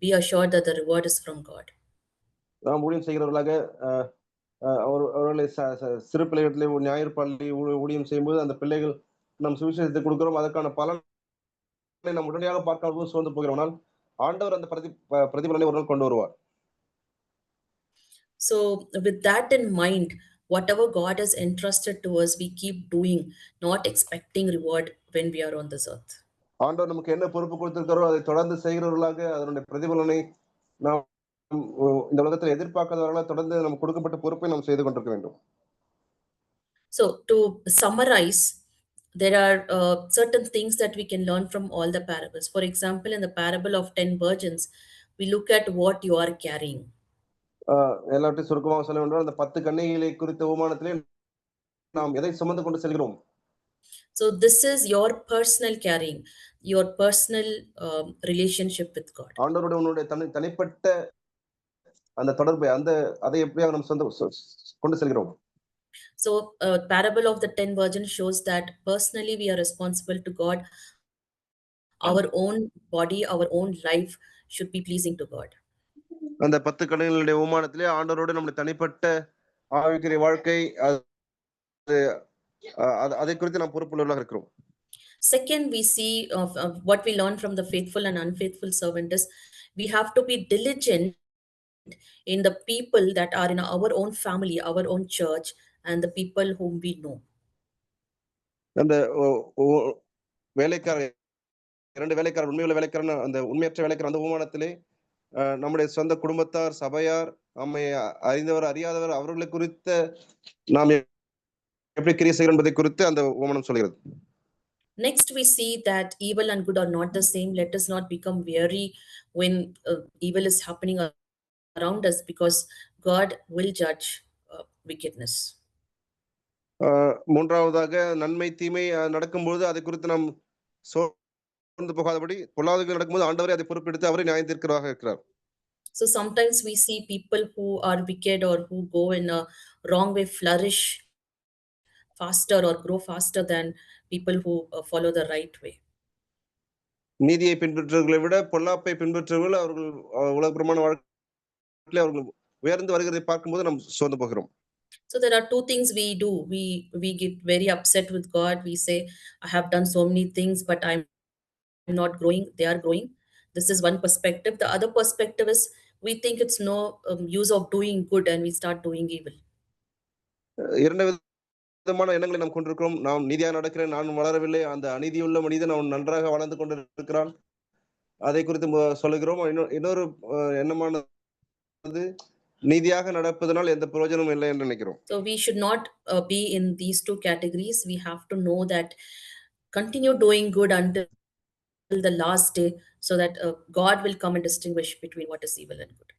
be assured that the reward is from God. நாம் ஊழியம் செய்கிறவர்களாக அவர்களை சிறு பிள்ளைகளிலே ஞாயிறு பள்ளி ஊழியம் செய்யும்போது அந்த பிள்ளைகள் நம் சுவிசேஷத்தை கொடுக்கிறோம், அதற்கான பலனை நாம் உடனடியாக பார்க்காம சோர்ந்து போகிறோம்னால் ஆண்டவர் அந்த பிரதிபலனை ஒரு நாள் கொண்டு வருவார். So with that in mind, whatever God has entrusted to us, we keep doing, not expecting reward when we are on this earth. ஆண்டவர் நமக்கு என்ன பொறுப்பு கொடுத்திருக்காரோ அதை தொடர்ந்து செய்கிறவர்களாக அதனுடைய பிரதிபலனை நாம் இந்த உலகத்தில் எதிர்பார்க்காதவர்களாக தொடர்ந்து நமக்கு கொடுக்கப்பட்ட பொறுப்பை நாம் செய்து கொண்டிருக்க வேண்டும். So to summarize, there are certain things that we can learn from all the parables. For example, in the parable of 10 virgins, we look at what you are carrying. எல்லாத்தையும் சுருக்கமாக சொல்ல வேண்டும், அந்த 10 கன்னிகைகளை குறித்த உமானத்திலே நாம் எதை சுமந்து கொண்டு செல்கிறோம். So this is your personal carrying, your personal relationship with God. ஆண்டவரோடு உன்னுடைய தனிப்பட்ட அந்த தொடர்பை அதை எப்படியாக நாம் கொண்டு செல்கிறோம். So parable of the 10 virgins shows that personally we are responsible to God. Our own body, our own life should be pleasing to God. அந்த 10 கன்னிகைகளுடைய உமானத்திலே ஆண்டவரோடு நம்முடைய தனிப்பட்ட ஆவிக்குரிய வாழ்க்கை அதை குறித்து நாம் பொறுப்புள்ளவர்களாக இருக்கிறோம். Second, we see of what we learn from the faithful and unfaithful servant is we have to be diligent in the people that are in our own family, our own church, and the people whom we know. அந்த வேலைக்காரர், 2 வேலைக்காரர், உண்மையுள்ள வேலைக்காரன், அந்த உண்மையற்ற வேலைக்காரன், அந்த உபமானத்திலே நம்முடைய சொந்த குடும்பத்தார், சபையார், நம்மை அறிந்தவர், அறியாதவர், அவர்களை குறித்த நாம் எப்படி கிரியை செய்கிறோம் என்பதை குறித்து அந்த உபமானம் சொல்கிறது. Next, we see that evil and good are not the same. Let us not become weary when evil is happening around us, because God will judge wickedness. மூன்றாவதாக, நன்மை தீமை நடக்கும்போது அதை குறித்து நாம் சோர்ந்து போகாதபடி, பொல்லாதது நடக்கும்போது ஆண்டவரே அதை பொறுப்பெடுத்து அவரே நியாயம் தீர்க்கிறவராக இருக்கிறார். So sometimes we see people who are wicked or who go in a wrong way flourish faster or grow faster than people who follow the right way. நீதியை பின்பற்றுவர்களை விட பொல்லாப்பை பின்பற்றுவர்கள் அவர்கள் உலகப்பிரமாண வாழ்க்கையில் அவர்கள் உயர்ந்து வருகிறதை பார்க்கும்போது நாம் சோர்ந்து போகிறோம். So there are two things we do. We get very upset with God. We say, I have done so many things, but I'm not growing. They are growing. This is one perspective. The other perspective is we think it's no use of doing good and we start doing evil. இரண்டு விதமான எண்ணங்களை நாம் கொண்டிருக்கிறோம். நாம் நீதியாக நடக்கிறேன், நான் வளரவில்லை, அந்த அநீதியுள்ள மனிதன் அவன் நன்றாக வளர்ந்து கொண்டிருக்கிறான், அதை குறித்து சொல்லுகிறோம். இன்னொரு எண்ணமானது, நீதியாக நடப்பதனால் எந்த பிரயோஜனமும் இல்லை என்று நினைக்கிறோம். So we should not be in these two categories. We have to know that continue doing good until the last day, so that God will come and distinguish between what is evil and good.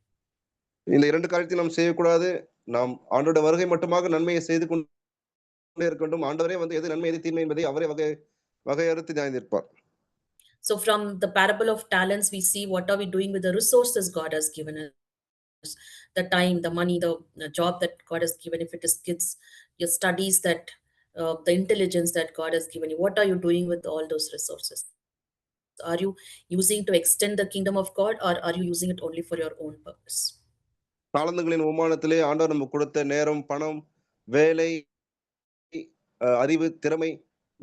இந்த இரண்டு காரியத்தையும் நாம் செய்யக்கூடாது. நாம் ஆண்டோட வருகை மட்டுமாக நன்மையை செய்து கொண்டே இருக்க வேண்டும். ஆண்டவரே வந்து எது நன்மை எது தீமை என்பதை அவரே வகையறுத்து நியாயந்திருப்பார். So from the parable of talents, we see what are we doing with the resources God has given us. The time, the money, the job that God has given, if it is kids, your studies, that the intelligence that God has given you, what are you doing with all those resources? Are you using to extend the kingdom of God, or are you using it only for your own purpose? தாளந்துகளின் உமானத்திலே ஆண்டவர் நமக்கு கொடுத்த நேரம், பணம், வேலை, அறிவு, திறமை,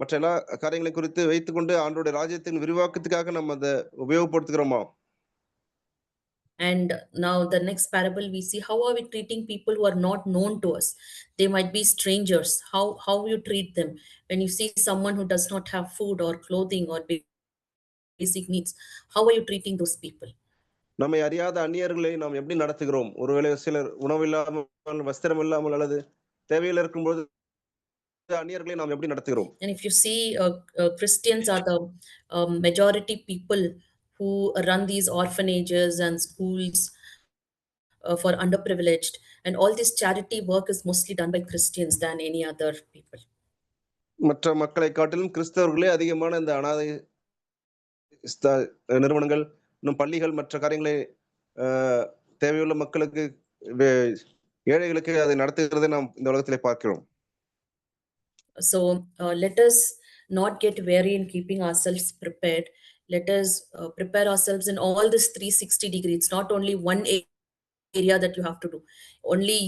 மற்ற எல்லா காரியங்களை குறித்து வைத்துக்கொண்டு ஆண்டோட ராஜ்யத்தின் விரிவாக்கத்துக்காக நம்ம அதை உபயோகப்படுத்துகிறோமா? And now the next parable, we see how are we treating people who are not known to us. They might be strangers. How you treat them when you see someone who does not have food or clothing or basic needs. How are you treating those people? நம்மை அறியாத அந்நியர்களை நாம் எப்படி நடத்துகிறோம்? ஒருவேளை சிலர் உணவு இல்லாமல், வஸ்திரம் இல்லாமல் அல்லது தேவையில் இருக்கும்போது அந்நியர்களை நாம் எப்படி நடத்துகிறோம்? And if you see, Christians are the majority people who run these orphanages and schools for underprivileged, and all this charity work is mostly done by Christians than any other people. மற்ற மக்களை காட்டிலும் கிறிஸ்தவர்களே அதிகமான இந்த அனாதை நிறுவனங்கள், இன்னும் பள்ளிகள், மற்ற காரியங்களை தேவையுள்ள மக்களுக்கு, ஏழைகளுக்கு அதை நடத்துகிறதை நாம் இந்த உலகத்திலே பார்க்கிறோம். So let us not get weary in keeping ourselves prepared. Let us prepare ourselves in all this 360 degrees. It's not only one area that you have to do. Only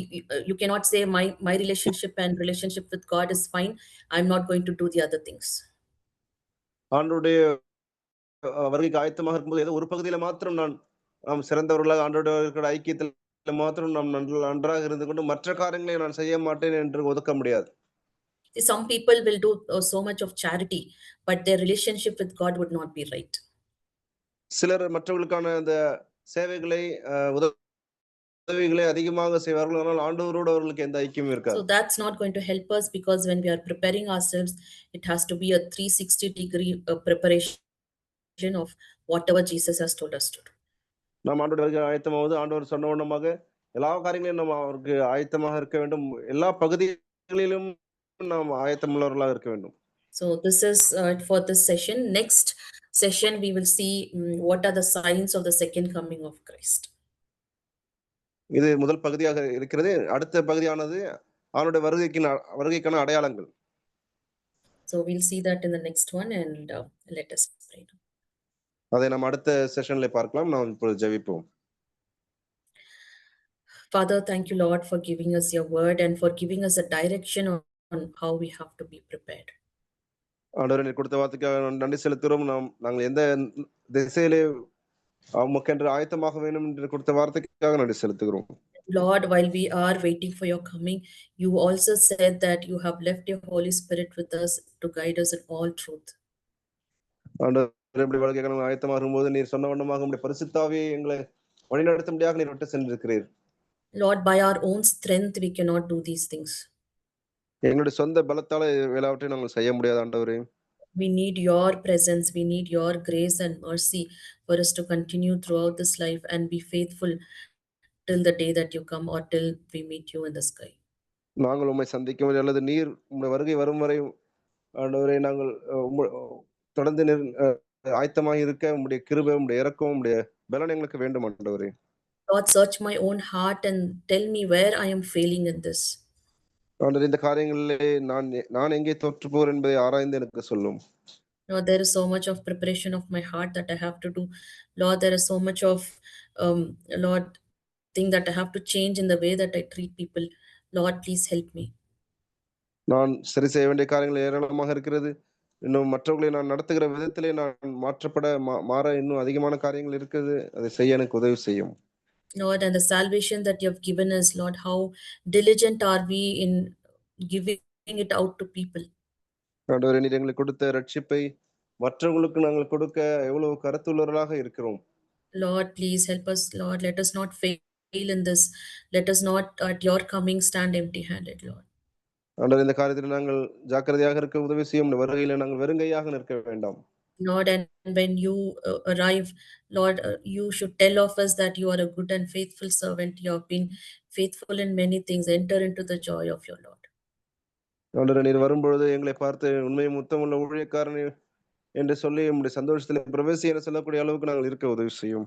you cannot say my relationship and relationship with God is fine, I'm not going to do the other things. ஆண்டவருடைய வருகைக்கு ஆயத்தமாக இருக்கும்போது ஏதோ ஒரு பகுதியில மாத்திரம் நாம் சிறந்தவர்களாக ஆண்டோட இருக்கிற ஐக்கியத்தில் மாத்திரம் நாம் நன்றாக இருந்து கொண்டு மற்ற காரியங்களை நான் செய்ய மாட்டேன் என்று ஒதுக்க முடியாது. Some people will do so much of charity, but their relationship with God would not be right. சிலர் மற்றவர்களுக்கான அந்த சேவைகளை, உதவிகளை அதிகமாக செய்வார்கள், ஆனால் ஆண்டவரோடு அவர்களுக்கு எந்த ஐக்கியமும் இருக்காது. So that's not going to help us, because when we are preparing ourselves, it has to be a 360 degree preparation of whatever Jesus has told us to do. நாம் ஆண்டோட வருகை ஆயத்தமாவது, ஆண்டவர் சொன்ன வண்ணமாக எல்லா காரியங்களையும் நாம் அவருக்கு ஆயத்தமாக இருக்க வேண்டும். எல்லா பகுதிகளிலும் நாம் ஆயத்தமுள்ளவர்களாக இருக்க வேண்டும். So this is for this session. Next session we will see what are the signs of the second coming of Christ. இது முதல் பகுதியாக இருக்கிறது. அடுத்த பகுதியானது அவருடைய வருகைக்கான அடையாளங்கள். So we'll see that in the next one, and let us pray. அதை நாம் அடுத்த செஷன்ல பார்க்கலாம். நாம் இப்பொழுது ஜெபிப்போம். Father, thank you, Lord, for giving us your word and for giving us a direction how we have to be prepared. ஆண்டவரே நீர் கொடுத்த வார்த்தைக்காக நன்றி செலுத்துகிறோம். நாங்கள் எந்த திசையிலே உமக்கென்று ஆயத்தமாக வேண்டும் என்று கொடுத்த வார்த்தைக்காக நன்றி செலுத்துகிறோம். Lord, while we are waiting for your coming, you also said that you have left your Holy Spirit with us to guide us in all truth. ஆண்டவரே இப்படி வாழ்க்கைக்கு நாங்கள் ஆயத்தமாக இருக்கும்போது நீர் சொன்ன வண்ணமாக உங்களுடைய பரிசுத்தாவியை எங்களை வழிநடத்தும்படியாக நீர் விட்டு சென்றிருக்கிறீர். Lord, by our own strength, we cannot do these things. எங்களுடைய சொந்த பலத்தால எல்லாவற்றையும் நாங்கள் செய்ய முடியாது ஆண்டவரே. We need your presence. We need your grace and mercy for us to continue throughout this life and be faithful till the day that you come or till we meet you in the sky. நாங்கள் உம்மை சந்திக்கும் வரை அல்லது நீர் உம்முடைய வருகை வரும் வரை ஆண்டவரே நாங்கள் தொடர்ந்து ஆயத்தமாக இருக்க உம்முடைய கிருபை, உம்முடைய இரக்கம், உம்முடைய பலன் எங்களுக்கு வேண்டும் ஆண்டவரே. Lord, search my own heart and tell me where I am failing in this. ஆண்டவரே இந்த காரியங்களிலே நான் எங்கே தோற்று போகிறேன் என்பதை ஆராய்ந்து எனக்கு சொல்லும். Lord, there is so much of preparation of my heart that I have to do. Lord, there is so much of Lord thing that I have to change in the way that I treat people. Lord, please help me. நான் சரி செய்ய வேண்டிய காரியங்கள் ஏராளமாக இருக்கிறது. இன்னும் மற்றவர்களை நான் நடத்துகிற விதத்திலே நான் மாற இன்னும் அதிகமான காரியங்கள் இருக்குது. அதை செய்ய எனக்கு உதவி செய்யும். Lord, and the salvation that you have given us, Lord, how diligent are we in giving it out to people? ஆண்டவரே நீர் எங்களுக்கு கொடுத்த ரட்சிப்பை மற்றவங்களுக்கு நாங்கள் கொடுக்க எவ்வளவு கருத்துள்ளவர்களாக இருக்கிறோம். Lord, please help us. Lord, let us not fail in this. Let us not at your coming stand empty-handed, Lord. ஆண்டவரே இந்த காரியத்தில் நாங்கள் ஜாக்கிரதையாக இருக்க உதவி செய்யும். வருகையில நாங்கள் வெறுங்கையாக நிற்க வேண்டாம். Lord, and when you arrive, Lord, you should tell of us that you are a good and faithful servant. You have been faithful in many things. Enter into the joy of your Lord. ஆண்டவரே நீர் வரும்பொழுது எங்களை பார்த்து உண்மையும் உத்தமுள்ள ஊழியக்காரன் என்று சொல்லி உம்முடைய சந்தோஷத்தில் பிரவேசி என சொல்லக்கூடிய அளவுக்கு நாங்கள் இருக்க உதவி செய்யும்.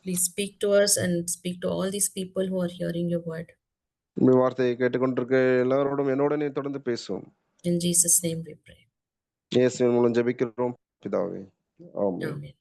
Please speak to us and speak to all these people who are hearing your word. உம்முடைய வார்த்தையை கேட்டுக்கொண்டிருக்க எல்லாரோடும் என்னோட நீ தொடர்ந்து பேசும். In Jesus' name we pray. இயேசுவின் மூலம் ஜெபிக்கிறோம் பிதாவே. ஆமென். Amen.